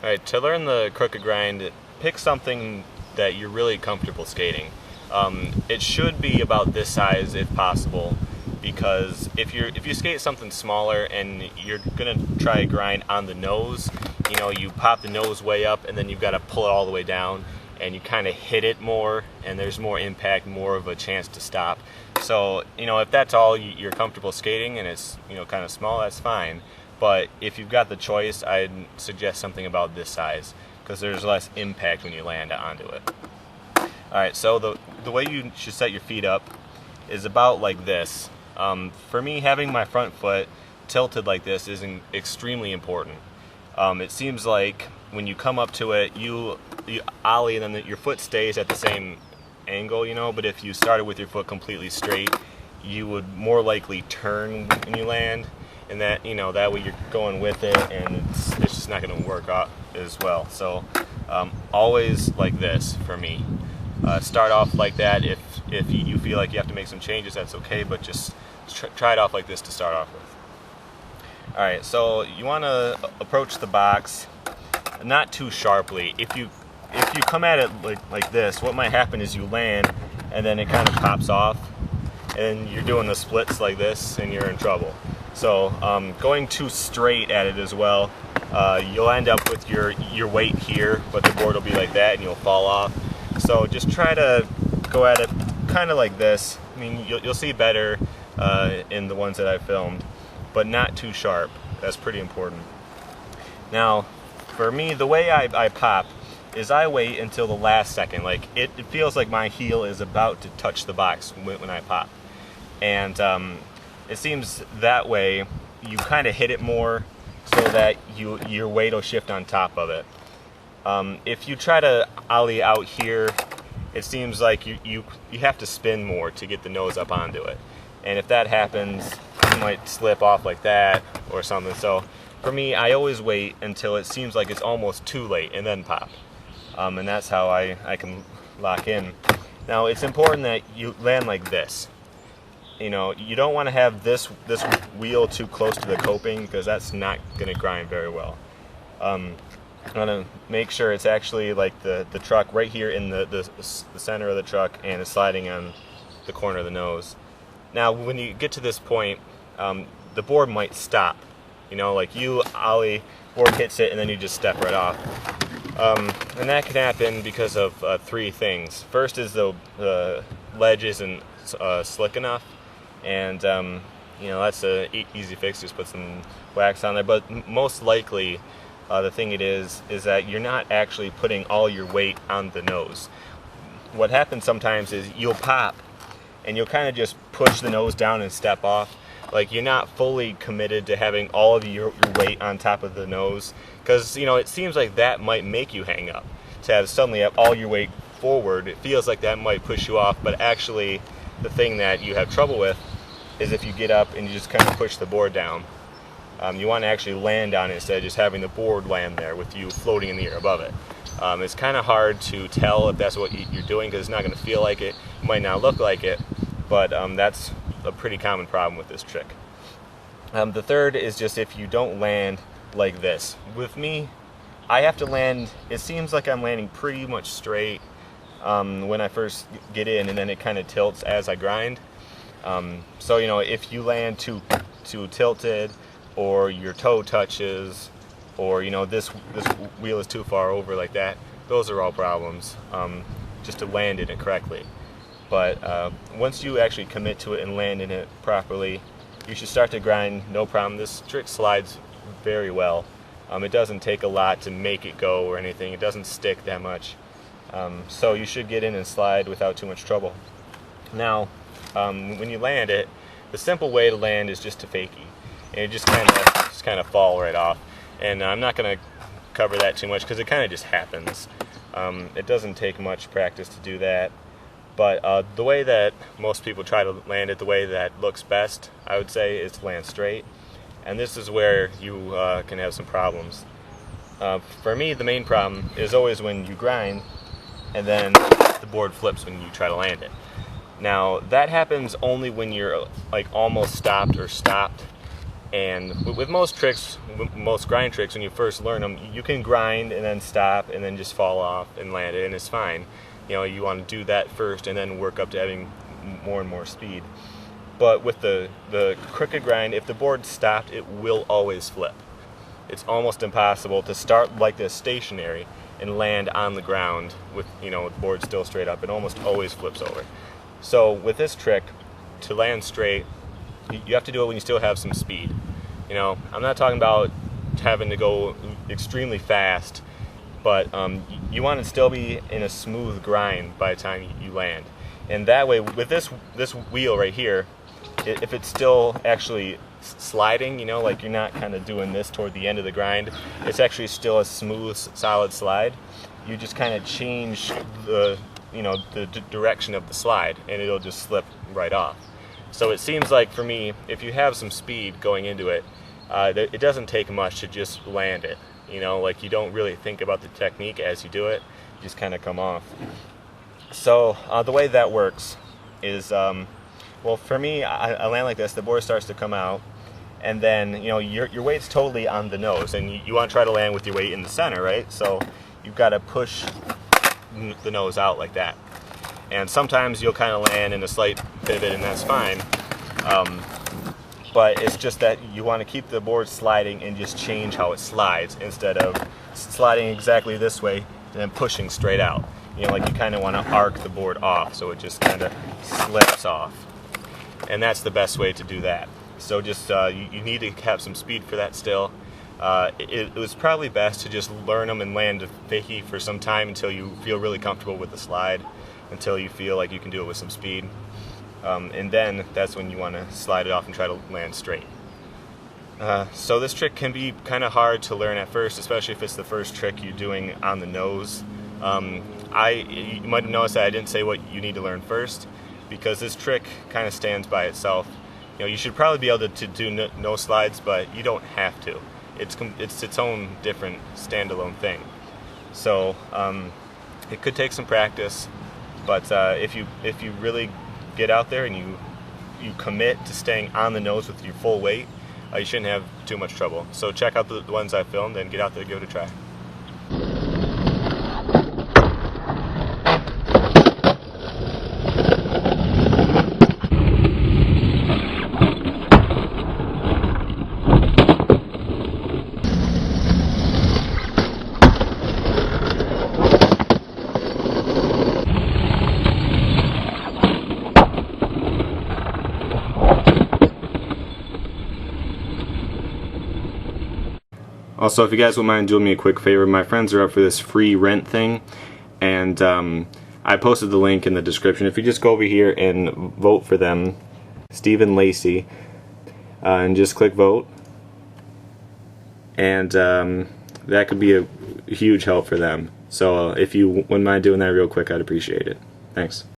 Alright, to learn the crooked grind, pick something that you're really comfortable skating. It should be about this size if possible, because if you skate something smaller and you're gonna try to grind on the nose, you pop the nose way up and then you've got to pull it all the way down, and you kind of hit it more, and there's more impact, more of a chance to stop. So if that's all you're comfortable skating and it's kind of small, that's fine. But if you've got the choice, I'd suggest something about this size, because there's less impact when you land onto it. Alright, so the way you should set your feet up is about like this. For me, having my front foot tilted like this is extremely important. It seems like when you come up to it, you ollie and then your foot stays at the same angle, but if you started with your foot completely straight, you would more likely turn when you land. And that that way you're going with it, and it's just not going to work out as well. So always like this for me. Start off like that. If you feel like you have to make some changes, that's okay. But just try it off like this to start off with. All right. So you want to approach the box not too sharply. If you come at it like this, what might happen is you land, and then it kind of pops off, and you're doing the splits like this, and you're in trouble. So going too straight at it as well, you'll end up with your weight here, but the board will be like that and you'll fall off. So just try to go at it kind of like this. I mean, you'll see better in the ones that I filmed, but not too sharp. That's pretty important. Now, for me, the way I pop is I wait until the last second. Like it feels like my heel is about to touch the box when I pop. And it seems that way you kind of hit it more so that your weight will shift on top of it. If you try to ollie out here, it seems like you have to spin more to get the nose up onto it. And if that happens, you might slip off like that or something. So for me, I always wait until it seems like it's almost too late and then pop. And that's how I can lock in. Now it's important that you land like this. You don't want to have this wheel too close to the coping, because that's not going to grind very well. You want to make sure it's actually like the truck right here in the center of the truck, and it's sliding on the corner of the nose. Now when you get to this point, the board might stop. Like you ollie, board hits it, and then you just step right off. And that can happen because of three things. First is the ledge isn't slick enough. And that's a easy fix. Just put some wax on there. But most likely, the thing is that you're not actually putting all your weight on the nose. What happens sometimes is you'll pop, and you'll kind of just push the nose down and step off. Like you're not fully committed to having all of your weight on top of the nose, because it seems like that might make you hang up. To suddenly have all your weight forward, it feels like that might push you off, but actually the thing that you have trouble with is if you get up and you just kind of push the board down. You want to actually land on it instead of just having the board land there with you floating in the air above it. It's kind of hard to tell if that's what you're doing, because it's not going to feel like it. It might not look like it, but that's a pretty common problem with this trick. The third is just if you don't land like this. With me, I have to land, it seems like I'm landing pretty much straight when I first get in, and then it kind of tilts as I grind. So if you land too tilted, or your toe touches, or this wheel is too far over like that, those are all problems, just to land in it correctly. But once you actually commit to it and land in it properly, you should start to grind, no problem. This trick slides very well. It doesn't take a lot to make it go or anything. It doesn't stick that much. So you should get in and slide without too much trouble. Now, when you land it, the simple way to land is just to fakie. And you just kind of fall right off. And I'm not going to cover that too much, because it kind of just happens. It doesn't take much practice to do that. But the way that most people try to land it, the way that looks best, I would say, is to land straight. And this is where you can have some problems. For me, the main problem is always when you grind and then the board flips when you try to land it. Now, that happens only when you're like almost stopped or stopped. And with most tricks, most grind tricks, when you first learn them, you can grind and then stop and then just fall off and land it, and it's fine. You know, you want to do that first and then work up to having more and more speed. But with the crooked grind, if the board stopped, it will always flip. It's almost impossible to start like this stationary and land on the ground with, you know, the board still straight up. It almost always flips over. So with this trick, to land straight, you have to do it when you still have some speed. You know, I'm not talking about having to go extremely fast, but you want to still be in a smooth grind by the time you land. And that way, with this wheel right here, if it's still actually sliding, you know, like you're not kind of doing this toward the end of the grind, it's actually still a smooth, solid slide. You just kind of change the, you know, the direction of the slide, and it'll just slip right off. So it seems like for me, if you have some speed going into it, it doesn't take much to just land it. You know, like you don't really think about the technique as you do it, you just kind of come off. So the way that works is, well, for me, I land like this, the board starts to come out, and then, you know, your weight's totally on the nose, and you want to try to land with your weight in the center, right? So you've got to push the nose out like that. And sometimes you'll kind of land in a slight pivot, and that's fine. But it's just that you want to keep the board sliding and just change how it slides instead of sliding exactly this way and then pushing straight out. You know, like you kind of want to arc the board off so it just kind of slips off. And that's the best way to do that. So just you need to have some speed for that still. It was probably best to just learn them and land fakie for some time until you feel really comfortable with the slide, until you feel like you can do it with some speed. And then that's when you want to slide it off and try to land straight. So this trick can be kind of hard to learn at first, especially if it's the first trick you're doing on the nose. You might have noticed that I didn't say what you need to learn first, because this trick kind of stands by itself. You know, you should probably be able to do nose slides, but you don't have to. It's its own different standalone thing. So it could take some practice, but if you really get out there and you commit to staying on the nose with your full weight, you shouldn't have too much trouble. So check out the ones I filmed and get out there and give it a try. Also, if you guys wouldn't mind doing me a quick favor, my friends are up for this free rent thing, and I posted the link in the description. If you just go over here and vote for them, Stephen Lacey, and just click vote, and that could be a huge help for them. So if you wouldn't mind doing that real quick, I'd appreciate it. Thanks.